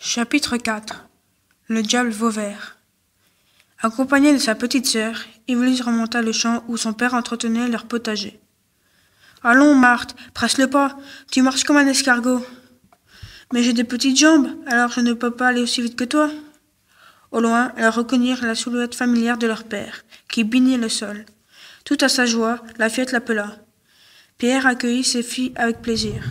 Chapitre 4. Le diable Vauvert. Accompagné de sa petite sœur, Yvelise remonta le champ où son père entretenait leur potager. « Allons, Marthe, presse le pas, tu marches comme un escargot. »« Mais j'ai des petites jambes, alors je ne peux pas aller aussi vite que toi. » Au loin, elles reconnurent la silhouette familière de leur père, qui bignait le sol. Tout à sa joie, la fillette l'appela. Pierre accueillit ses filles avec plaisir.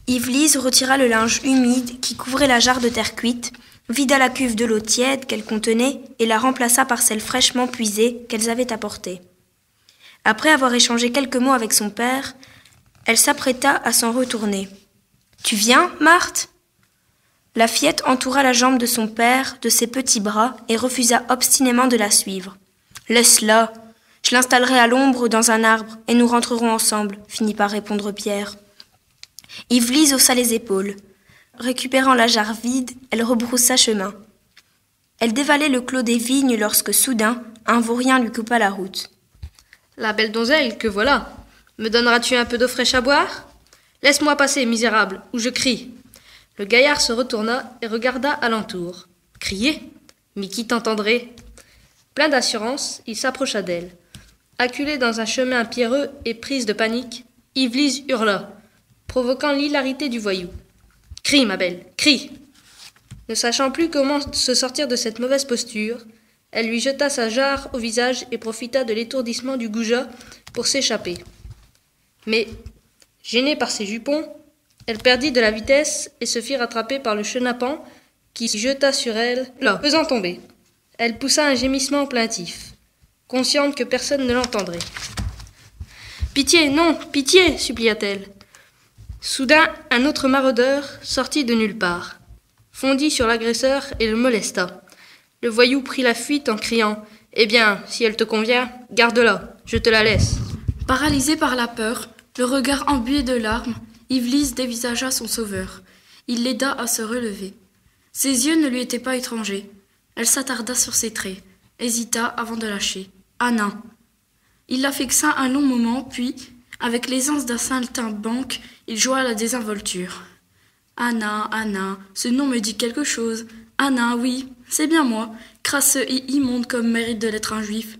Yvelise retira le linge humide qui couvrait la jarre de terre cuite, vida la cuve de l'eau tiède qu'elle contenait et la remplaça par celle fraîchement puisée qu'elles avaient apportée. Après avoir échangé quelques mots avec son père, elle s'apprêta à s'en retourner. « Tu viens, Marthe ?» La fillette entoura la jambe de son père de ses petits bras et refusa obstinément de la suivre. « Laisse-la, je l'installerai à l'ombre dans un arbre et nous rentrerons ensemble, » finit par répondre Pierre. Yvelise haussa les épaules. Récupérant la jarre vide, elle rebroussa chemin. Elle dévalait le clos des vignes lorsque, soudain, un vaurien lui coupa la route. « La belle donzelle que voilà, me donneras-tu un peu d'eau fraîche à boire ? Laisse-moi passer, misérable, ou je crie. » Le gaillard se retourna et regarda alentour. Crier ? Mais qui t'entendrait ? Plein d'assurance, il s'approcha d'elle. Acculée dans un chemin pierreux et prise de panique, Yvelise hurla, provoquant l'hilarité du voyou. « Crie, ma belle, crie !» Ne sachant plus comment se sortir de cette mauvaise posture, elle lui jeta sa jarre au visage et profita de l'étourdissement du goujat pour s'échapper. Mais, gênée par ses jupons, elle perdit de la vitesse et se fit rattraper par le chenapan qui se jeta sur elle, la faisant tomber. Elle poussa un gémissement plaintif, consciente que personne ne l'entendrait. « Pitié, non, pitié !» supplia-t-elle. Soudain, un autre maraudeur sortit de nulle part, fondit sur l'agresseur et le molesta. Le voyou prit la fuite en criant « Eh bien, si elle te convient, garde-la, je te la laisse. » Paralysée par la peur, le regard embué de larmes, Yvelise dévisagea son sauveur. Il l'aida à se relever. Ses yeux ne lui étaient pas étrangers. Elle s'attarda sur ses traits, hésita avant de lâcher. « Anna !» Il la fixa un long moment, puis, avec l'aisance d'un saltimbanque, il joua à la désinvolture. « Anna, Anna, ce nom me dit quelque chose. Anna, oui, c'est bien moi, crasseux et immonde comme mérite de l'être un juif.